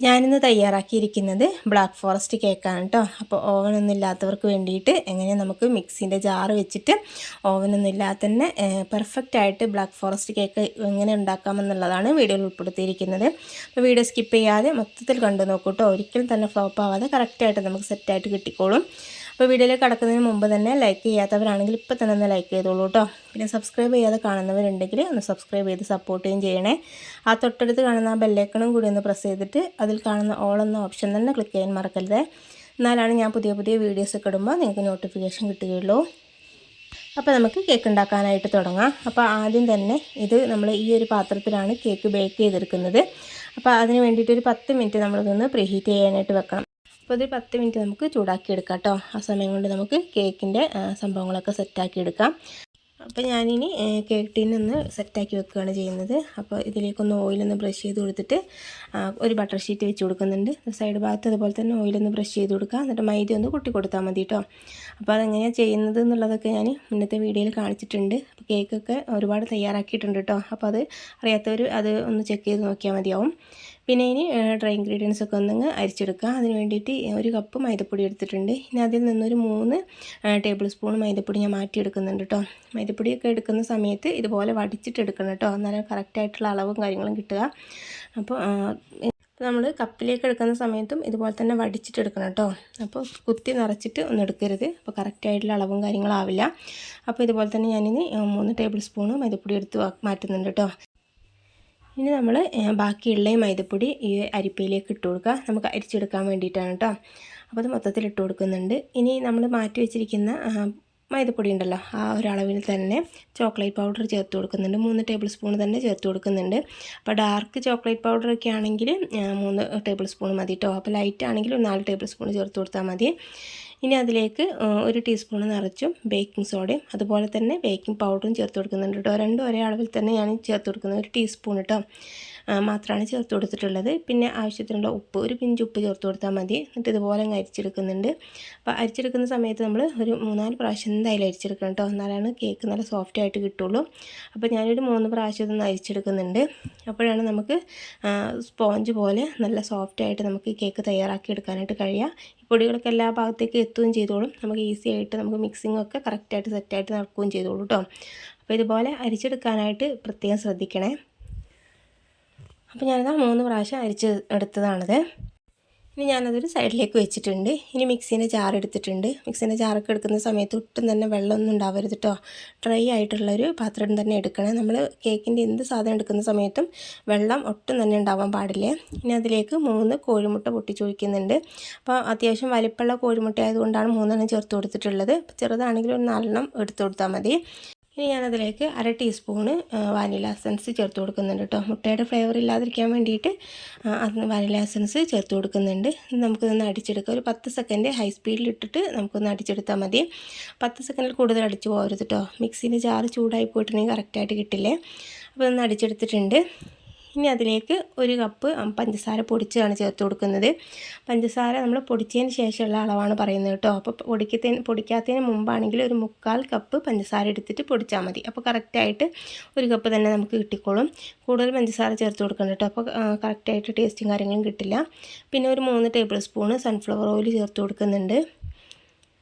ഞാനിന്ന് തയ്യാറാക്കിയിരിക്കുന്നത് black forest കേക്കാണ് കേട്ടോ. അപ്പോൾ ഓവനൊന്നും ഇല്ലാത്തവർക്ക് വേണ്ടിയിട്ട് എങ്ങനെ നമുക്ക് മിക്സിൻ്റെ ജാറ് വെച്ചിട്ട് ഓവനൊന്നും ഇല്ലാതെ തന്നെ പെർഫെക്റ്റായിട്ട് ബ്ലാക്ക് ഫോറസ്റ്റ് കേക്ക് എങ്ങനെ ഉണ്ടാക്കാമെന്നുള്ളതാണ് വീഡിയോയിൽ ഉൾപ്പെടുത്തിയിരിക്കുന്നത്. അപ്പോൾ വീഡിയോ സ്കിപ്പ് ചെയ്യാതെ മൊത്തത്തിൽ കണ്ടു നോക്കൂ കേട്ടോ. ഒരിക്കലും തന്നെ ഫ്ലോപ്പ് ആവാതെ കറക്റ്റായിട്ട് നമുക്ക് സെറ്റായിട്ട് കിട്ടിക്കോളും. അപ്പോൾ വീഡിയോയിലേക്ക് കടക്കുന്നതിന് മുമ്പ് തന്നെ ലൈക്ക് ചെയ്യാത്തവരാണെങ്കിൽ ഇപ്പോൾ തന്നെ ഒന്ന് ലൈക്ക് ചെയ്തോളൂ കേട്ടോ. പിന്നെ സബ്സ്ക്രൈബ് ചെയ്യാതെ കാണുന്നവരുണ്ടെങ്കിൽ ഒന്ന് സബ്സ്ക്രൈബ് ചെയ്ത് സപ്പോർട്ട് ചെയ്യുകയും ചെയ്യണേ. ആ തൊട്ടടുത്ത് കാണുന്ന ആ ബെല്ലൈക്കണും കൂടി ഒന്ന് പ്രസ് ചെയ്തിട്ട് അതിൽ കാണുന്ന ഓൾ എന്ന ഓപ്ഷൻ തന്നെ ക്ലിക്ക് ചെയ്യാൻ മറക്കരുത്. എന്നാലാണ് ഞാൻ പുതിയ വീഡിയോസ് ഒക്കെ ഇടുമ്പോൾ നിങ്ങൾക്ക് നോട്ടിഫിക്കേഷൻ കിട്ടുകയുള്ളൂ. അപ്പോൾ നമുക്ക് കേക്ക് ഉണ്ടാക്കാനായിട്ട് തുടങ്ങാം. അപ്പോൾ ആദ്യം തന്നെ ഇത് നമ്മൾ ഈ ഒരു പാത്രത്തിലാണ് കേക്ക് ബേക്ക് ചെയ്തെടുക്കുന്നത്. അപ്പോൾ അതിന് വേണ്ടിയിട്ട് ഒരു 10 മിനിറ്റ് നമ്മളിതൊന്ന് പ്രീഹീറ്റ് ചെയ്യാനായിട്ട് വെക്കണം. അപ്പോൾ ഒരു 10 മിനിറ്റ് നമുക്ക് ചൂടാക്കി എടുക്കാം കേട്ടോ. ആ സമയം കൊണ്ട് നമുക്ക് കേക്കിൻ്റെ സംഭവങ്ങളൊക്കെ സെറ്റാക്കി എടുക്കാം. അപ്പോൾ ഞാനിനി കേക്ക് ടീനൊന്ന് സെറ്റാക്കി വെക്കുകയാണ് ചെയ്യുന്നത്. അപ്പോൾ ഇതിലേക്കൊന്ന് ഓയിലൊന്ന് ബ്രഷ് ചെയ്ത് കൊടുത്തിട്ട് ഒരു ബട്ടർ ഷീറ്റ് വെച്ച് കൊടുക്കുന്നുണ്ട്. സൈഡ് ഭാഗത്ത് അതുപോലെ തന്നെ ഓയിലൊന്ന് ബ്രഷ് ചെയ്ത് കൊടുക്കുക. എന്നിട്ട് മൈദ ഒന്ന് കൊട്ടി കൊടുത്താൽ മതി കേട്ടോ. അപ്പോൾ അതെങ്ങനെയാണ് ചെയ്യുന്നത് എന്നുള്ളതൊക്കെ ഞാൻ മുന്നത്തെ വീഡിയോയിൽ കാണിച്ചിട്ടുണ്ട്. അപ്പോൾ കേക്കൊക്കെ ഒരുപാട് തയ്യാറാക്കിയിട്ടുണ്ട് കേട്ടോ. അപ്പോൾ അത് അറിയാത്തവർ അത് ഒന്ന് ചെക്ക് ചെയ്ത് നോക്കിയാൽ മതിയാവും. പിന്നെ ഇനി ഡ്രൈ ഇൻഗ്രീഡിയൻസ് ഒക്കെ ഒന്നങ്ങ് അരിച്ചെടുക്കുക. അതിന് വേണ്ടിയിട്ട് ഒരു കപ്പ് മൈദപ്പൊടി എടുത്തിട്ടുണ്ട്. ഇനി അതിൽ നിന്നൊരു 3 ടേബിൾ സ്പൂൺ മൈദപ്പൊടി ഞാൻ മാറ്റിയെടുക്കുന്നുണ്ട് കേട്ടോ. മൈദപ്പൊടിയൊക്കെ എടുക്കുന്ന സമയത്ത് ഇതുപോലെ വടിച്ചിട്ട് എടുക്കണം കേട്ടോ. എന്നാലും കറക്റ്റായിട്ടുള്ള അളവും കാര്യങ്ങളും കിട്ടുക. അപ്പോൾ നമ്മൾ കപ്പിലേക്ക് എടുക്കുന്ന സമയത്തും ഇതുപോലെ തന്നെ വടിച്ചിട്ട് എടുക്കണം കേട്ടോ. അപ്പോൾ കുത്തി നിറച്ചിട്ട് ഒന്നും എടുക്കരുത്. അപ്പോൾ കറക്റ്റായിട്ടുള്ള അളവും കാര്യങ്ങളാവില്ല. അപ്പോൾ ഇതുപോലെ തന്നെ ഞാനിനി 3 ടേബിൾ സ്പൂൺ മൈദപ്പൊടി എടുത്ത് മാറ്റുന്നുണ്ട് കേട്ടോ. ഇനി നമ്മൾ ബാക്കിയുള്ള മൈദപ്പൊടി ഈ അരിപ്പയിലേക്ക് ഇട്ട് കൊടുക്കുക. നമുക്ക് അരിച്ചെടുക്കാൻ വേണ്ടിയിട്ടാണ് കേട്ടോ. അപ്പോൾ അത് മൊത്തത്തിൽ ഇട്ട് കൊടുക്കുന്നുണ്ട്. ഇനി നമ്മൾ മാറ്റി വെച്ചിരിക്കുന്ന മൈദപ്പൊടി ഉണ്ടല്ലോ, ആ ഒരളവിൽ തന്നെ ചോക്ലേറ്റ് പൗഡർ ചേർത്ത് കൊടുക്കുന്നുണ്ട്. 3 ടേബിൾ സ്പൂൺ തന്നെ ചേർത്ത് കൊടുക്കുന്നുണ്ട്. അപ്പോൾ ഡാർക്ക് ചോക്ലേറ്റ് പൗഡറൊക്കെ ആണെങ്കിൽ 3 ടേബിൾ സ്പൂൺ മതി കേട്ടോ. അപ്പോൾ ലൈറ്റ് ആണെങ്കിൽ 4 ടേബിൾ സ്പൂൺ ചേർത്ത് കൊടുത്താൽ മതി. ഇനി അതിലേക്ക് 1 ടീസ്പൂൺ നിറച്ചും ബേക്കിംഗ് സോഡയും അതുപോലെ തന്നെ ബേക്കിംഗ് പൗഡറും ചേർത്ത് കൊടുക്കുന്നുണ്ട് കേട്ടോ. രണ്ടും ഒരേ അളവിൽ തന്നെ ഞാൻ ചേർത്ത് കൊടുക്കുന്നത്. 1 ടീസ്പൂൺ കേട്ടോ മാത്രമാണ് ചേർത്ത് കൊടുത്തിട്ടുള്ളത്. പിന്നെ ആവശ്യത്തിനുള്ള ഉപ്പ്, ഒരു പിഞ്ച് ഉപ്പ് ചേർത്ത് കൊടുത്താൽ മതി. എന്നിട്ട് ഇതുപോലെ അങ്ങ് അരിച്ചെടുക്കുന്നുണ്ട്. അപ്പോൾ അരിച്ചെടുക്കുന്ന സമയത്ത് നമ്മൾ ഒരു 3-4 പ്രാവശ്യം എന്തായാലും അരിച്ചെടുക്കണം കേട്ടോ. എന്നാലാണ് കേക്ക് നല്ല സോഫ്റ്റ് ആയിട്ട് കിട്ടുള്ളൂ. അപ്പോൾ ഞാനൊരു 3 പ്രാവശ്യം ഇതൊന്ന് അരിച്ചെടുക്കുന്നുണ്ട്. അപ്പോഴാണ് നമുക്ക് സ്പോഞ്ച് പോലെ നല്ല സോഫ്റ്റായിട്ട് നമുക്ക് കേക്ക് തയ്യാറാക്കി എടുക്കാനായിട്ട് കഴിയുക. പൊടികളൊക്കെ എല്ലാ ഭാഗത്തേക്ക് എത്തുകയും ചെയ്തോളും. നമുക്ക് ഈസി ആയിട്ട് നമുക്ക് മിക്സിങ്ങൊക്കെ കറക്റ്റായിട്ട് സെറ്റായിട്ട് നടക്കുകയും ചെയ്തോളൂ കേട്ടോ. അപ്പോൾ ഇതുപോലെ അരിച്ചെടുക്കാനായിട്ട് പ്രത്യേകം ശ്രദ്ധിക്കണേ. അപ്പോൾ ഞാനിതാ 3 പ്രാവശ്യം അരിച്ച് എടുത്തതാണത്. ഇനി ഞാനതൊരു സൈഡിലേക്ക് വെച്ചിട്ടുണ്ട്. ഇനി മിക്സീൻ്റെ ജാർ എടുത്തിട്ടുണ്ട്. മിക്സീൻ്റെ ജാറൊക്കെ എടുക്കുന്ന സമയത്ത് ഒട്ടും തന്നെ വെള്ളമൊന്നും ഉണ്ടാവരുത് കേട്ടോ. ഡ്രൈ ആയിട്ടുള്ളൊരു പാത്രം തന്നെ എടുക്കണം. നമ്മൾ കേക്കിൻ്റെ എന്ത് സാധനം എടുക്കുന്ന സമയത്തും വെള്ളം ഒട്ടും തന്നെ ഉണ്ടാവാൻ പാടില്ലേ. ഇനി അതിലേക്ക് 3 കോഴിമുട്ട പൊട്ടിച്ചൊഴിക്കുന്നുണ്ട്. അപ്പോൾ അത്യാവശ്യം വലിപ്പമുള്ള കോഴിമുട്ട ആയതുകൊണ്ടാണ് 3 ചേർത്ത് കൊടുത്തിട്ടുള്ളത്. ചെറുതാണെങ്കിൽ ഒരു 4 എടുത്ത് കൊടുത്താൽ മതി. ഇനി ഞാനതിലേക്ക് 1/2 ടീസ്പൂണ് വാനില എസൻസ് ചേർത്ത് കൊടുക്കുന്നുണ്ട് കേട്ടോ. മുട്ടയുടെ ഫ്ലേവർ ഇല്ലാതിരിക്കാൻ വേണ്ടിയിട്ട് വാനില എസൻസ് ചേർത്ത് കൊടുക്കുന്നുണ്ട്. നമുക്കിതൊന്ന് അടിച്ചെടുക്കാം. ഒരു 10 സെക്കൻഡ് ഹൈ സ്പീഡിലിട്ടിട്ട് നമുക്കൊന്ന് അടിച്ചെടുത്താൽ മതി. 10 സെക്കൻഡിൽ കൂടുതൽ അടിച്ചു പോകരുത് കേട്ടോ. മിക്സിൻ്റെ ജാറ് ചൂടായി പോയിട്ടുണ്ടെങ്കിൽ കറക്റ്റായിട്ട് കിട്ടില്ലേ. അപ്പോൾ ഒന്ന് അടിച്ചെടുത്തിട്ടുണ്ട്. ഇനി അതിലേക്ക് 1 കപ്പ് പഞ്ചസാര പൊടിച്ചാണ് ചേർത്ത് കൊടുക്കുന്നത്. പഞ്ചസാര നമ്മൾ പൊടിച്ചതിന് ശേഷമുള്ള അളവാണ് പറയുന്നത് കേട്ടോ. അപ്പോൾ പൊടിക്കാത്തതിന് മുമ്പാണെങ്കിൽ ഒരു 3/4 കപ്പ് പഞ്ചസാര എടുത്തിട്ട് പൊടിച്ചാൽ മതി. അപ്പോൾ കറക്റ്റായിട്ട് 1 കപ്പ് തന്നെ നമുക്ക് കിട്ടിക്കോളും. കൂടുതൽ പഞ്ചസാര ചേർത്ത് കൊടുക്കണം കേട്ടോ. അപ്പോൾ കറക്റ്റായിട്ട് ടേസ്റ്റും കാര്യങ്ങളും കിട്ടില്ല. പിന്നെ ഒരു 3 ടേബിൾ സ്പൂണ് സൺഫ്ലവർ ഓയിൽ ചേർത്ത് കൊടുക്കുന്നുണ്ട്.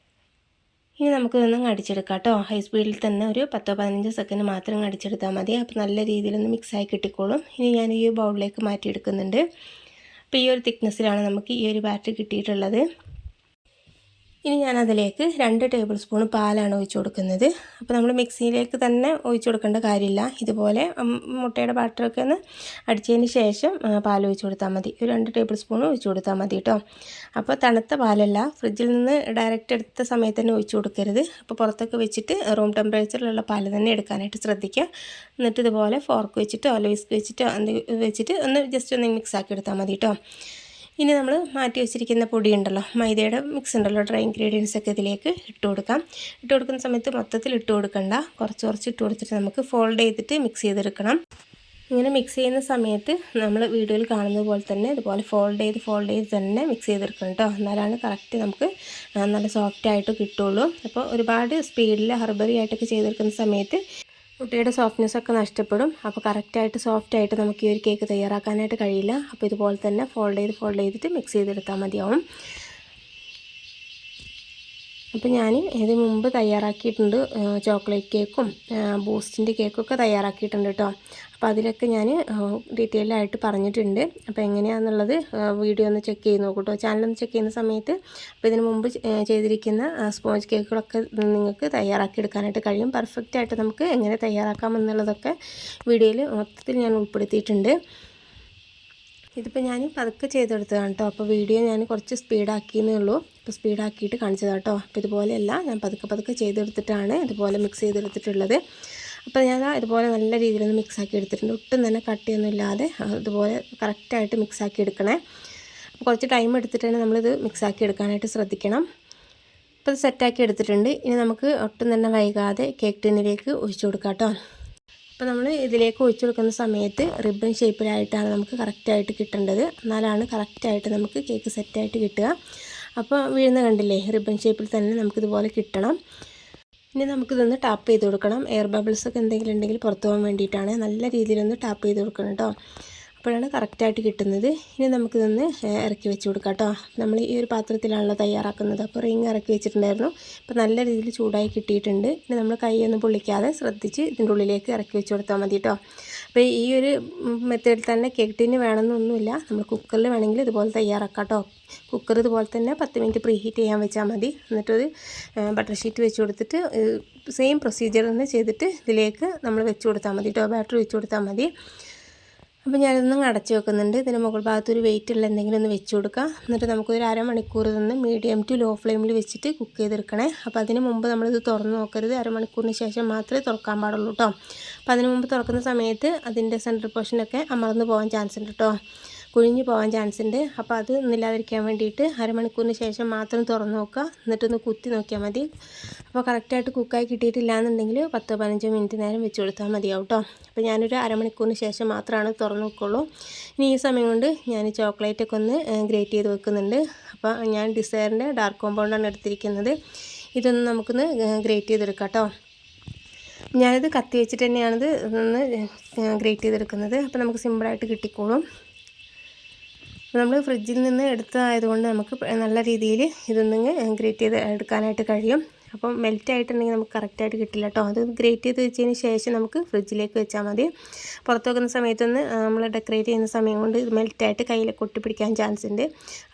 ഇനി നമുക്കിതൊന്നും അടിച്ചെടുക്കാം കേട്ടോ. ഹൈ സ്പീഡിൽ തന്നെ ഒരു 10-15 സെക്കൻഡ് മാത്രം അടിച്ചെടുത്താൽ മതി. അപ്പോൾ നല്ല രീതിയിലൊന്ന് മിക്സായി കിട്ടിക്കോളും. ഇനി ഞാൻ ഈ ബൗളിലേക്ക് മാറ്റിയെടുക്കുന്നുണ്ട്. അപ്പോൾ ഈ ഒരു തിക്നെസ്സിലാണ് നമുക്ക് ഈ ഒരു ബാറ്റർ കിട്ടിയിട്ടുള്ളത്. ഇനി ഞാനതിലേക്ക് 2 ടേബിൾ സ്പൂൺ പാലാണ് ഒഴിച്ചു കൊടുക്കുന്നത്. അപ്പോൾ നമ്മൾ മിക്സിയിലേക്ക് തന്നെ ഒഴിച്ചു കൊടുക്കേണ്ട കാര്യമില്ല. ഇതുപോലെ മുട്ടയുടെ ബാറ്ററൊക്കെ ഒന്ന് അടിച്ചതിന് ശേഷം പാൽ ഒഴിച്ചു കൊടുത്താൽ മതി. ഒരു 2 ടേബിൾ സ്പൂൺ ഒഴിച്ചു കൊടുത്താൽ മതി കേട്ടോ. അപ്പോൾ തണുത്ത പാലല്ല, ഫ്രിഡ്ജിൽ നിന്ന് ഡയറക്റ്റ് എടുത്ത സമയത്ത് തന്നെ ഒഴിച്ചു കൊടുക്കരുത്. അപ്പോൾ പുറത്തൊക്കെ വെച്ചിട്ട് റൂം ടെമ്പറേച്ചറിലുള്ള പാൽ തന്നെ എടുക്കാനായിട്ട് ശ്രദ്ധിക്കുക. എന്നിട്ട് ഇതുപോലെ ഫോർക്ക് വെച്ചിട്ടോ അല്ല വിസ്ക് വെച്ചിട്ട് ഒന്ന് ജസ്റ്റ് ഒന്ന് മിക്സ് ആക്കി എടുത്താൽ മതി കേട്ടോ. ഇനി നമ്മൾ മാറ്റി വെച്ചിരിക്കുന്ന പൊടി ഉണ്ടല്ലോ, മൈദയുടെ മിക്സ് ഉണ്ടല്ലോ, ഡ്രൈ ഇൻഗ്രീഡിയൻസ് ഒക്കെ ഇതിലേക്ക് ഇട്ട് കൊടുക്കാം. ഇട്ട് കൊടുക്കുന്ന സമയത്ത് മൊത്തത്തിൽ ഇട്ട് കൊടുക്കണ്ട, കുറച്ച് ഇട്ട് കൊടുത്തിട്ട് നമുക്ക് ഫോൾഡ് ചെയ്തിട്ട് മിക്സ് ചെയ്തെടുക്കണം. ഇങ്ങനെ മിക്സ് ചെയ്യുന്ന സമയത്ത് നമ്മൾ വീഡിയോയിൽ കാണുന്നത് പോലെ തന്നെ ഇതുപോലെ ഫോൾഡ് ചെയ്ത് തന്നെ മിക്സ് ചെയ്തെടുക്കണം കേട്ടോ. എന്നാലാണ് കറക്റ്റ് നമുക്ക് നല്ല സോഫ്റ്റായിട്ട് കിട്ടുള്ളൂ. അപ്പോൾ ഒരുപാട് സ്പീഡിൽ ഹർബറി ആയിട്ടൊക്കെ ചെയ്തെടുക്കുന്ന സമയത്ത് മുട്ടയുടെ സോഫ്റ്റ്നെസ്സൊക്കെ നഷ്ടപ്പെടും. അപ്പോൾ കറക്റ്റായിട്ട് സോഫ്റ്റായിട്ട് നമുക്ക് ഈ ഒരു കേക്ക് തയ്യാറാക്കാനായിട്ട് കഴിയില്ല. അപ്പോൾ ഇതുപോലെ തന്നെ ഫോൾഡ് ചെയ്തിട്ട് മിക്സ് ചെയ്തെടുത്താൽ മതിയാവും. അപ്പോൾ ഞാൻ ഇതിന് മുമ്പ് തയ്യാറാക്കിയിട്ടുണ്ട്, ചോക്ലേറ്റ് കേക്കും ബൂസ്റ്റിൻ്റെ കേക്കൊക്കെ തയ്യാറാക്കിയിട്ടുണ്ട് കേട്ടോ. അപ്പോൾ അതിലൊക്കെ ഞാൻ ഡീറ്റെയിൽ ആയിട്ട് പറഞ്ഞിട്ടുണ്ട്. അപ്പോൾ എങ്ങനെയാണെന്നുള്ളത് വീഡിയോ ഒന്ന് ചെക്ക് ചെയ്ത് നോക്കൂ കേട്ടോ, ചാനലൊന്ന് ചെക്ക് ചെയ്യുന്ന സമയത്ത്. അപ്പോൾ ഇതിന് മുമ്പ് ചെയ്തിരിക്കുന്ന സ്പോഞ്ച് കേക്കുകളൊക്കെ നിങ്ങൾക്ക് തയ്യാറാക്കി എടുക്കാനായിട്ട് കഴിയും. പെർഫെക്റ്റായിട്ട് നമുക്ക് എങ്ങനെ തയ്യാറാക്കാം എന്നുള്ളതൊക്കെ വീഡിയോയിൽ മൊത്തത്തിൽ ഞാൻ ഉൾപ്പെടുത്തിയിട്ടുണ്ട്. ഇതിപ്പോൾ ഞാൻ പതുക്കെ ചെയ്തെടുത്തതാണ് കേട്ടോ. അപ്പോൾ വീഡിയോ ഞാൻ കുറച്ച് സ്പീഡാക്കിയെന്നേ ഉള്ളൂ. അപ്പോൾ സ്പീഡാക്കിയിട്ട് കാണിച്ചതാണ് കേട്ടോ. അപ്പോൾ ഇതുപോലെയല്ല, ഞാൻ പതുക്കെ ചെയ്തെടുത്തിട്ടാണ് ഇതുപോലെ മിക്സ് ചെയ്തെടുത്തിട്ടുള്ളത്. അപ്പോൾ ഞാൻ ഇതുപോലെ നല്ല രീതിയിലൊന്ന് മിക്സാക്കി എടുത്തിട്ടുണ്ട്. ഒട്ടും തന്നെ കട്ടിയൊന്നും ഇല്ലാതെ ഇതുപോലെ കറക്റ്റായിട്ട് മിക്സാക്കി എടുക്കണേ. കുറച്ച് ടൈം എടുത്തിട്ട് നമ്മളിത് മിക്സാക്കി എടുക്കാനായിട്ട് ശ്രദ്ധിക്കണം. അപ്പോൾ ഇത് സെറ്റാക്കി എടുത്തിട്ടുണ്ട്. ഇനി നമുക്ക് ഒട്ടും തന്നെ വൈകാതെ കേക്ക് ടിന്നിലേക്ക് ഒഴിച്ചു കൊടുക്കാം കേട്ടോ. അപ്പോൾ നമ്മൾ ഇതിലേക്ക് ഒഴിച്ചു കൊടുക്കുന്ന സമയത്ത് റിബൺ ഷേപ്പിലായിട്ടാണ് നമുക്ക് കറക്റ്റായിട്ട് കിട്ടേണ്ടത്. എന്നാലാണ് കറക്റ്റായിട്ട് നമുക്ക് കേക്ക് സെറ്റായിട്ട് കിട്ടുക. അപ്പോൾ വീഴുന്ന കണ്ടില്ലേ, റിബൺ ഷേപ്പിൽ തന്നെ നമുക്കിതുപോലെ കിട്ടണം. ഇനി നമുക്കിതൊന്ന് ടാപ്പ് ചെയ്ത് കൊടുക്കണം. എയർ ബബിൾസൊക്കെ എന്തെങ്കിലും ഉണ്ടെങ്കിൽ പുറത്തു പോകാൻ വേണ്ടിയിട്ടാണ്. നല്ല രീതിയിലൊന്ന് ടാപ്പ് ചെയ്ത് കൊടുക്കണം കേട്ടോ. അപ്പോഴാണ് കറക്റ്റായിട്ട് കിട്ടുന്നത്. ഇനി നമുക്കിതൊന്ന് ഇറക്കി വെച്ച് കൊടുക്കാം കേട്ടോ. നമ്മൾ ഈ ഒരു പാത്രത്തിലാണല്ലോ തയ്യാറാക്കുന്നത്. അപ്പോൾ റിങ് ഇറക്കി വെച്ചിട്ടുണ്ടായിരുന്നു. അപ്പോൾ നല്ല രീതിയിൽ ചൂടായി കിട്ടിയിട്ടുണ്ട്. ഇനി നമ്മൾ കൈയൊന്നും പൊള്ളിക്കാതെ ശ്രദ്ധിച്ച് ഇതിൻ്റെ ഉള്ളിലേക്ക് ഇറക്കി വെച്ച് കൊടുത്താൽ മതി കേട്ടോ. അപ്പോൾ ഈ ഒരു മെത്തേഡിൽ തന്നെ കേക്ക് ടിന്ന് വേണമെന്നൊന്നുമില്ല. നമ്മൾ കുക്കറിൽ വേണമെങ്കിൽ ഇതുപോലെ തയ്യാറാക്കാം കേട്ടോ. കുക്കർ ഇതുപോലെ തന്നെ 10 മിനിറ്റ് പ്രീ ഹീറ്റ് ചെയ്യാൻ വെച്ചാൽ മതി. എന്നിട്ടൊരു ബട്ടർ ഷീറ്റ് വെച്ച് കൊടുത്തിട്ട് സെയിം പ്രൊസീജിയർ തന്നെ ചെയ്തിട്ട് ഇതിലേക്ക് നമ്മൾ വെച്ച് കൊടുത്താൽ മതി കേട്ടോ. ബാറ്റർ വെച്ച് കൊടുത്താൽ മതി. അപ്പോൾ ഞാനിതൊന്നും അടച്ച് വെക്കുന്നുണ്ട്. ഇതിന് മുകൾ ഭാഗത്തൊരു വെയിറ്റുള്ള എന്തെങ്കിലും ഒന്ന് വെച്ച് കൊടുക്കുക. എന്നിട്ട് നമുക്കൊരു അരമണിക്കൂർ നിന്ന് മീഡിയം ടു ലോ ഫ്ലെയിമിൽ വെച്ചിട്ട് കുക്ക് ചെയ്തെടുക്കണേ. അപ്പോൾ അതിന് മുമ്പ് നമ്മളിത് തുറന്ന് നോക്കരുത്. അരമണിക്കൂറിന് ശേഷം മാത്രമേ തുറക്കാൻ പാടുള്ളൂ കേട്ടോ. അപ്പോൾ അതിന് മുമ്പ് തുറക്കുന്ന സമയത്ത് അതിൻ്റെ സെൻറ്റർ പോർഷനൊക്കെ അമർന്ന് പോകാൻ ചാൻസ് ഉണ്ട് കേട്ടോ, കുഴിഞ്ഞു പോകാൻ ചാൻസ് ഉണ്ട്. അപ്പോൾ അത് ഇല്ലാതിരിക്കാൻ വേണ്ടിയിട്ട് അരമണിക്കൂറിന് ശേഷം മാത്രം തുറന്ന് നോക്കുക. എന്നിട്ടൊന്ന് കുത്തി നോക്കിയാൽ മതി. അപ്പോൾ കറക്റ്റായിട്ട് കുക്കായി കിട്ടിയിട്ടില്ല എന്നുണ്ടെങ്കിൽ 10-15 മിനിറ്റ് നേരം വെച്ച് കൊടുത്താൽ മതിയാവും കേട്ടോ. അപ്പോൾ ഞാനൊരു അരമണിക്കൂറിന് ശേഷം മാത്രമാണ് തുറന്ന് നോക്കുള്ളൂ. ഇനി ഈ സമയം കൊണ്ട് ഞാൻ ചോക്ലേറ്റൊക്കെ ഒന്ന് ഗ്രേറ്റ് ചെയ്ത് വെക്കുന്നുണ്ട്. അപ്പോൾ ഞാൻ ഡിസയറിൻ്റെ ഡാർക്ക് കോമ്പൗണ്ടാണ് എടുത്തിരിക്കുന്നത്. ഇതൊന്ന് നമുക്കൊന്ന് ഗ്രേറ്റ് ചെയ്തെടുക്കാം കേട്ടോ. ഞാനിത് കത്തി വെച്ചിട്ട് തന്നെയാണിത് ഇതൊന്ന് ഗ്രേറ്റ് ചെയ്തെടുക്കുന്നത്. അപ്പോൾ നമുക്ക് സിമ്പിളായിട്ട് കിട്ടിക്കോളും. നമ്മൾ ഫ്രിഡ്ജിൽ നിന്ന് എടുത്തതായതുകൊണ്ട് നമുക്ക് നല്ല രീതിയിൽ ഇതൊന്ന് ഗ്രേറ്റ് ചെയ്ത് എടുക്കാനായിട്ട് കഴിയും. അപ്പം മെൽറ്റ് ആയിട്ടുണ്ടെങ്കിൽ നമുക്ക് കറക്റ്റായിട്ട് കിട്ടില്ല കേട്ടോ. അത് ഗ്രേറ്റ് ചെയ്ത് വെച്ചതിന് ശേഷം നമുക്ക് ഫ്രിഡ്ജിലേക്ക് വെച്ചാൽ മതി. പുറത്ത് വെക്കുന്ന സമയത്തൊന്ന് നമ്മൾ ഡെക്കറേറ്റ് ചെയ്യുന്ന സമയം കൊണ്ട് ഇത് മെൽറ്റായിട്ട് കയ്യിലൊക്കെ ഒട്ടിപ്പിടിക്കാൻ ചാൻസ് ഉണ്ട്.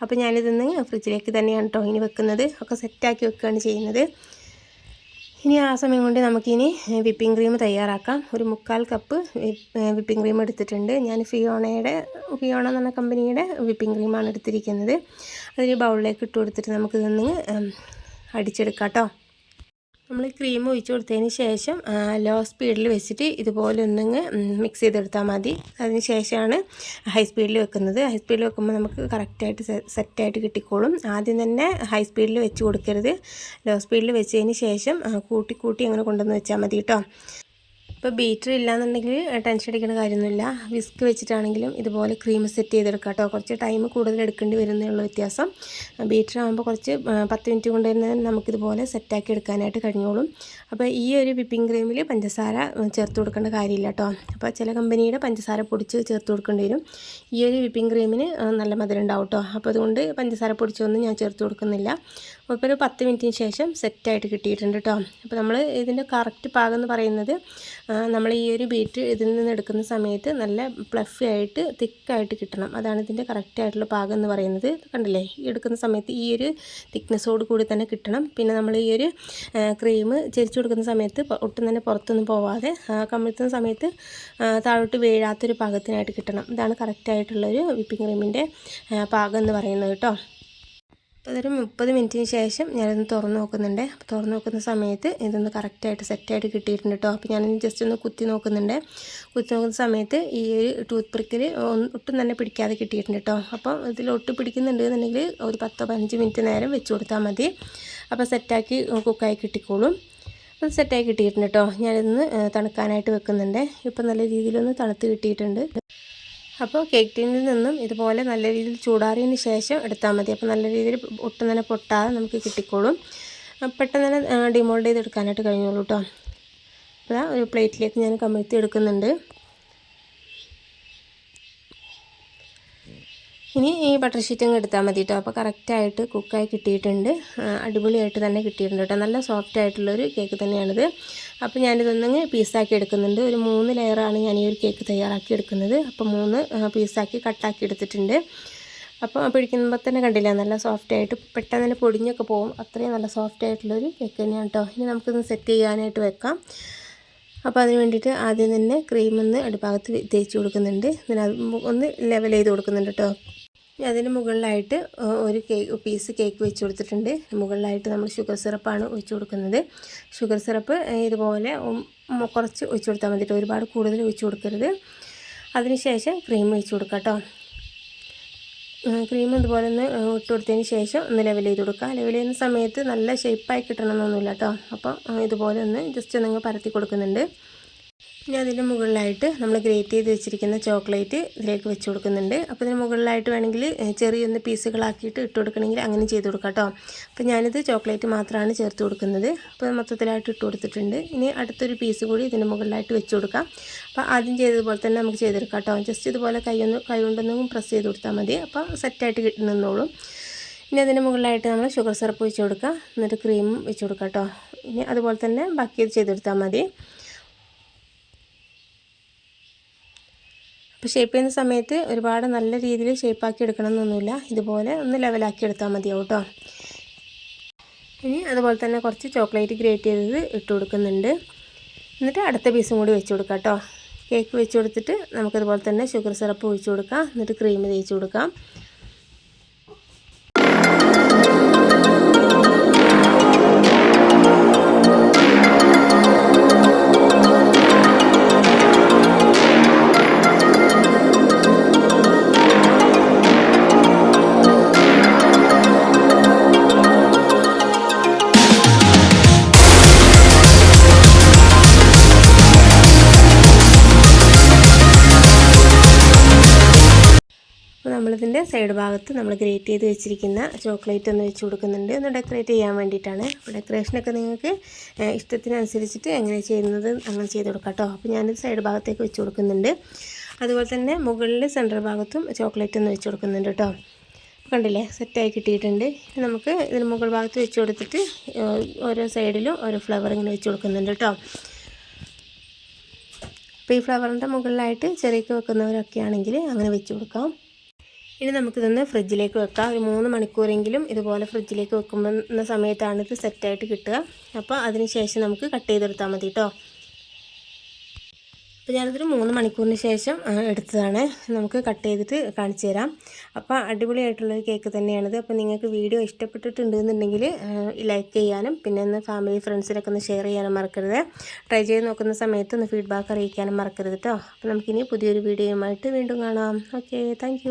അപ്പോൾ ഞാനിതൊന്ന് ഫ്രിഡ്ജിലേക്ക് തന്നെയാണ് കേട്ടോ ഇനി വെക്കുന്നത്. ഒക്കെ സെറ്റാക്കി വെക്കുകയാണ് ചെയ്യുന്നത്. ഇനി ആ സമയം കൊണ്ട് നമുക്കിനി വിപ്പിംഗ് ക്രീം തയ്യാറാക്കാം. ഒരു 3/4 കപ്പ് വിപ്പിംഗ് ക്രീം എടുത്തിട്ടുണ്ട്. ഞാൻ ഫിയോണ എന്ന് പറഞ്ഞ കമ്പനിയുടെ വിപ്പിംഗ് ക്രീമാണ് എടുത്തിരിക്കുന്നത്. അതൊരു ബൗളിലേക്ക് ഇട്ട് കൊടുത്തിട്ട് നമുക്കിതൊന്ന് അടിച്ചെടുക്കാം കേട്ടോ. നമ്മൾ ക്രീം ഒഴിച്ച് കൊടുത്തതിന് ശേഷം ലോ സ്പീഡിൽ വെച്ചിട്ട് ഇതുപോലെ ഒന്നങ്ങ് മിക്സ് ചെയ്തെടുത്താൽ മതി. അതിന് ശേഷമാണ് ഹൈ സ്പീഡിൽ വെക്കുന്നത്. ഹൈ സ്പീഡിൽ വെക്കുമ്പോൾ നമുക്ക് കറക്റ്റായിട്ട് സെറ്റായിട്ട് കിട്ടിക്കോളും. ആദ്യം തന്നെ ഹൈ സ്പീഡിൽ വെച്ച് കൊടുക്കരുത്. ലോ സ്പീഡിൽ വെച്ചതിന് ശേഷം കൂട്ടി അങ്ങനെ കൊണ്ടുവന്ന് വെച്ചാൽ മതി കേട്ടോ. ഇപ്പോൾ ബീറ്റർ ഇല്ലാന്നുണ്ടെങ്കിൽ ടെൻഷൻ അടിക്കേണ്ട കാര്യമൊന്നുമില്ല. വിസ്ക് വെച്ചിട്ടാണെങ്കിലും ഇതുപോലെ ക്രീം സെറ്റ് ചെയ്തെടുക്കാം കേട്ടോ. കുറച്ച് ടൈം കൂടുതൽ എടുക്കേണ്ടി വരുന്നതിനുള്ള വ്യത്യാസം. ബീറ്റർ ആകുമ്പോൾ കുറച്ച് 10 മിനിറ്റ് കൊണ്ട് തന്നെ നമുക്കിതുപോലെ സെറ്റാക്കി എടുക്കാനായിട്ട് കഴിഞ്ഞോളും. അപ്പോൾ ഈ ഒരു വിപ്പിംഗ് ക്രീമിൽ പഞ്ചസാര ചേർത്ത് കൊടുക്കേണ്ട കാര്യമില്ല കേട്ടോ. അപ്പോൾ ചില കമ്പനിയുടെ പഞ്ചസാര പൊടിച്ച് ചേർത്ത് കൊടുക്കേണ്ടി വരും. ഈ ഒരു വിപ്പിംഗ് ക്രീമിന് നല്ല മധുരം ഉണ്ടാവും കേട്ടോ. അപ്പോൾ അതുകൊണ്ട് പഞ്ചസാര പൊടിച്ചൊന്നും ഞാൻ ചേർത്ത് കൊടുക്കുന്നില്ല. അപ്പോൾ ഒരു 10 മിനിറ്റിന് ശേഷം സെറ്റായിട്ട് കിട്ടിയിട്ടുണ്ട് കേട്ടോ. അപ്പോൾ നമ്മൾ ഇതിൻ്റെ കറക്റ്റ് പാകം എന്ന് പറയുന്നത് നമ്മൾ ഈ ഒരു ബീറ്റ് ഇതിൽ നിന്ന് എടുക്കുന്ന സമയത്ത് നല്ല പ്ലഫി ആയിട്ട് തിക്കായിട്ട് കിട്ടണം. അതാണ് ഇതിൻ്റെ കറക്റ്റായിട്ടുള്ള പാകം എന്ന് പറയുന്നത്. കണ്ടില്ലേ, എടുക്കുന്ന സമയത്ത് ഈ ഒരു തിക്നെസ്സോട് കൂടി തന്നെ കിട്ടണം. പിന്നെ നമ്മൾ ഈ ഒരു ക്രീം ചെരിച്ചു കൊടുക്കുന്ന സമയത്ത് ഒട്ടും തന്നെ പുറത്തൊന്നും പോവാതെ കമിഴ്ത്തുന്ന സമയത്ത് താഴോട്ട് വീഴാത്തൊരു പാകത്തിനായിട്ട് കിട്ടണം. ഇതാണ് കറക്റ്റായിട്ടുള്ളൊരു വിപ്പിംഗ് ക്രീമിൻ്റെ പാകം എന്ന് പറയുന്നത് കേട്ടോ. അപ്പോൾ അതൊരു 30 മിനിറ്റിന് ശേഷം ഞാനൊന്ന് തുറന്ന് നോക്കുന്നുണ്ട്. അപ്പോൾ തുറന്ന് നോക്കുന്ന സമയത്ത് ഇതൊന്ന് കറക്റ്റായിട്ട് സെറ്റായിട്ട് കിട്ടിയിട്ടുണ്ട് കേട്ടോ. അപ്പോൾ ഞാനൊന്ന് ജസ്റ്റ് ഒന്ന് കുത്തി നോക്കുന്നുണ്ട്. കുത്തി നോക്കുന്ന സമയത്ത് ഈ ഒരു ടൂത്ത് പിക്കിൽ ഒട്ടും തന്നെ പിടിക്കാതെ കിട്ടിയിട്ടുണ്ട് കേട്ടോ. അപ്പോൾ ഇതിൽ ഒട്ട് പിടിക്കുന്നുണ്ട് എന്നുണ്ടെങ്കിൽ ഒരു 10-15 മിനിറ്റ് നേരം വെച്ച് കൊടുത്താൽ മതി. അപ്പോൾ സെറ്റാക്കി കുക്കായി കിട്ടിക്കോളും. അപ്പോൾ സെറ്റായി കിട്ടിയിട്ടുണ്ട് കേട്ടോ. ഞാനിതൊന്ന് തണുക്കാനായിട്ട് വെക്കുന്നുണ്ട്. ഇപ്പോൾ നല്ല രീതിയിലൊന്ന് തണുത്ത് കിട്ടിയിട്ടുണ്ട്. അപ്പോൾ കേക്ക് ടിന്നിൽ നിന്നും ഇതുപോലെ നല്ല രീതിയിൽ ചൂടാറിയതിന് ശേഷം എടുത്താൽ മതി. അപ്പോൾ നല്ല രീതിയിൽ ഒട്ടും തന്നെ പൊട്ടാതെ നമുക്ക് കിട്ടിക്കോളും. പെട്ടെന്ന് തന്നെ ഡിമോൾഡ് ചെയ്തെടുക്കാനായിട്ട് കഴിഞ്ഞോളൂ കേട്ടോ. അപ്പോൾ ഒരു പ്ലേറ്റിലേക്ക് ഞാൻ കമിഴ്ത്തി എടുക്കുന്നുണ്ട്. ഇനി ഈ ബട്ടർ ഷീറ്റ് അങ്ങ് എടുത്താൽ മതി കേട്ടോ. അപ്പോൾ കറക്റ്റായിട്ട് കുക്കായി കിട്ടിയിട്ടുണ്ട്. അടിപൊളിയായിട്ട് തന്നെ കിട്ടിയിട്ടുണ്ട് കേട്ടോ. നല്ല സോഫ്റ്റ് ആയിട്ടുള്ളൊരു കേക്ക് തന്നെയാണിത്. അപ്പോൾ ഞാനിതൊന്നങ്ങ് പീസാക്കി എടുക്കുന്നുണ്ട്. ഒരു 3 ലെയറാണ് ഞാൻ ഈ ഒരു കേക്ക് തയ്യാറാക്കി എടുക്കുന്നത്. അപ്പോൾ 3 പീസാക്കി കട്ടാക്കി എടുത്തിട്ടുണ്ട്. അപ്പോൾ പിടിക്കുമ്പോൾ തന്നെ കണ്ടില്ല, നല്ല സോഫ്റ്റായിട്ട് പെട്ടെന്ന് തന്നെ പൊടിഞ്ഞൊക്കെ പോകും. അത്രയും നല്ല സോഫ്റ്റ് ആയിട്ടുള്ളൊരു കേക്ക് തന്നെയാണ് കേട്ടോ. ഇനി നമുക്കിത് സെറ്റ് ചെയ്യാനായിട്ട് വെക്കാം. അപ്പോൾ അതിന് വേണ്ടിയിട്ട് ആദ്യം തന്നെ ക്രീമൊന്ന് അടിഭാഗത്ത് തേച്ച് കൊടുക്കുന്നുണ്ട്. പിന്നെ ഒന്ന് ലെവൽ ചെയ്ത് കൊടുക്കുന്നുണ്ട് കേട്ടോ. അതിന് മുകളിലായിട്ട് ഒരു പീസ് കേക്ക് വെച്ച് കൊടുത്തിട്ടുണ്ട്. മുകളിലായിട്ട് നമ്മൾ ഷുഗർ സിറപ്പാണ് ഒഴിച്ച് കൊടുക്കുന്നത്. ഷുഗർ സിറപ്പ് ഇതുപോലെ കുറച്ച് ഒഴിച്ച് കൊടുത്താൽ മതി കേട്ടോ. ഒരുപാട് കൂടുതൽ ഒഴിച്ച് കൊടുക്കരുത്. അതിനുശേഷം ക്രീം ഒഴിച്ച് കൊടുക്കാം കേട്ടോ. ക്രീം ഇതുപോലെ ഒന്ന് ഇട്ട് കൊടുത്തതിന് ശേഷം ഒന്ന് ലെവൽ ചെയ്ത് കൊടുക്കുക. ലെവൽ ചെയ്യുന്ന സമയത്ത് നല്ല ഷേപ്പായി കിട്ടണമെന്നൊന്നുമില്ല കേട്ടോ. അപ്പോൾ ഇതുപോലെ ഒന്ന് ജസ്റ്റ് നിങ്ങൾ പരത്തി കൊടുക്കുന്നുണ്ട്. ഇനി അതിൻ്റെ മുകളിലായിട്ട് നമ്മൾ ഗ്രേറ്റ് ചെയ്ത് വെച്ചിരിക്കുന്ന ചോക്ലേറ്റ് ഇതിലേക്ക് വെച്ച് കൊടുക്കുന്നുണ്ട്. അപ്പോൾ ഇതിന് മുകളിലായിട്ട് വേണമെങ്കിൽ ചെറിയൊന്ന് പീസുകളാക്കിയിട്ട് ഇട്ട് കൊടുക്കണമെങ്കിൽ അങ്ങനെ ചെയ്ത് കൊടുക്കാം കേട്ടോ. അപ്പോൾ ഞാനിത് ചോക്ലേറ്റ് മാത്രമാണ് ചേർത്ത് കൊടുക്കുന്നത്. അപ്പോൾ മൊത്തത്തിലായിട്ട് ഇട്ട് കൊടുത്തിട്ടുണ്ട്. ഇനി അടുത്തൊരു പീസ് കൂടി ഇതിൻ്റെ മുകളിലായിട്ട് വെച്ച് കൊടുക്കാം. അപ്പോൾ ആദ്യം ചെയ്തതുപോലെ തന്നെ നമുക്ക് ചെയ്തെടുക്കാം കേട്ടോ. ജസ്റ്റ് ഇതുപോലെ കൈ കൊണ്ടൊന്നും പ്രസ് ചെയ്ത് കൊടുത്താൽ മതി. അപ്പോൾ സെറ്റായിട്ട് നിന്നോളും. ഇനി അതിൻ്റെ മുകളിലായിട്ട് നമ്മൾ ഷുഗർ സിറപ്പ് വെച്ച് കൊടുക്കുക. എന്നിട്ട് ക്രീമും വെച്ച് കൊടുക്കാം കേട്ടോ. ഇനി അതുപോലെ തന്നെ ബാക്കി ചെയ്തെടുത്താൽ മതി. അപ്പോൾ ഷേപ്പ് ചെയ്യുന്ന സമയത്ത് ഒരുപാട് നല്ല രീതിയിൽ ഷേപ്പാക്കി എടുക്കണമെന്നൊന്നുമില്ല. ഇതുപോലെ ഒന്ന് ലെവലാക്കി എടുത്താൽ മതിയാവും കേട്ടോ. ഇനി അതുപോലെ തന്നെ കുറച്ച് ചോക്ലേറ്റ് ഗ്രേറ്റ് ചെയ്തത് ഇട്ട് കൊടുക്കുന്നുണ്ട്. എന്നിട്ട് അടുത്ത പീസും കൂടി വെച്ച് കൊടുക്കാം കേട്ടോ. കേക്ക് വെച്ച് കൊടുത്തിട്ട് നമുക്കതുപോലെ തന്നെ ഷുഗർ സിറപ്പ് ഒഴിച്ച് കൊടുക്കാം. എന്നിട്ട് ക്രീം തേച്ച് കൊടുക്കാം. നമ്മളിതിൻ്റെ സൈഡ് ഭാഗത്ത് നമ്മൾ ഗ്രേറ്റ് ചെയ്ത് വെച്ചിരിക്കുന്ന ചോക്ലേറ്റ് ഒന്ന് വെച്ച് കൊടുക്കുന്നുണ്ട്. ഒന്ന് ഡെക്കറേറ്റ് ചെയ്യാൻ വേണ്ടിയിട്ടാണ്. അപ്പോൾ ഡെക്കറേഷനൊക്കെ നിങ്ങൾക്ക് ഇഷ്ടത്തിനനുസരിച്ചിട്ട് എങ്ങനെ ചെയ്യുന്നത് അങ്ങനെ ചെയ്ത് കൊടുക്കാം കേട്ടോ. അപ്പോൾ ഞാനിത് സൈഡ് ഭാഗത്തേക്ക് വെച്ച് കൊടുക്കുന്നുണ്ട്. അതുപോലെ തന്നെ മുകളിൽ സെൻറ്റർ ഭാഗത്തും ചോക്ലേറ്റ് ഒന്ന് വെച്ച് കൊടുക്കുന്നുണ്ട് കേട്ടോ. കണ്ടില്ലേ, സെറ്റായി കിട്ടിയിട്ടുണ്ട്. നമുക്ക് ഇതിന് മുകൾ ഭാഗത്ത് വെച്ച് കൊടുത്തിട്ട് ഓരോ സൈഡിലും ഓരോ ഫ്ലവർ ഇങ്ങനെ വെച്ച് കൊടുക്കുന്നുണ്ട് കേട്ടോ. അപ്പോൾ ഈ ഫ്ലവറിൻ്റെ മുകളിലായിട്ട് ചെറിയൊക്കെ വെക്കുന്നവരൊക്കെ ആണെങ്കിൽ അങ്ങനെ വെച്ച് കൊടുക്കാം. ഇനി നമുക്കിതൊന്ന് ഫ്രിഡ്ജിലേക്ക് വെക്കാം. ഒരു 3 മണിക്കൂറെങ്കിലും ഇതുപോലെ ഫ്രിഡ്ജിലേക്ക് വെക്കുന്ന സമയത്താണ് ഇത് സെറ്റായിട്ട് കിട്ടുക. അപ്പോൾ അതിന് ശേഷം നമുക്ക് കട്ട് ചെയ്തെടുത്താൽ മതി കേട്ടോ. അപ്പോൾ ഞാനിതൊരു 3 മണിക്കൂറിന് ശേഷം എടുത്തതാണ്. നമുക്ക് കട്ട് ചെയ്തിട്ട് കാണിച്ചു തരാം. അപ്പോൾ അടിപൊളിയായിട്ടുള്ളൊരു കേക്ക് തന്നെയാണിത്. അപ്പോൾ നിങ്ങൾക്ക് വീഡിയോ ഇഷ്ടപ്പെട്ടിട്ടുണ്ടെന്നുണ്ടെങ്കിൽ ലൈക്ക് ചെയ്യാനും പിന്നെ ഒന്ന് ഫാമിലി ഫ്രണ്ട്സിനൊക്കെ ഒന്ന് ഷെയർ ചെയ്യാനും മറക്കരുത്. ട്രൈ ചെയ്ത് നോക്കുന്ന സമയത്ത് ഒന്ന് ഫീഡ്ബാക്ക് അറിയിക്കാനും മറക്കരുത് കേട്ടോ. അപ്പോൾ നമുക്കിനി പുതിയൊരു വീഡിയോയുമായിട്ട് വീണ്ടും കാണാം. Okay, thank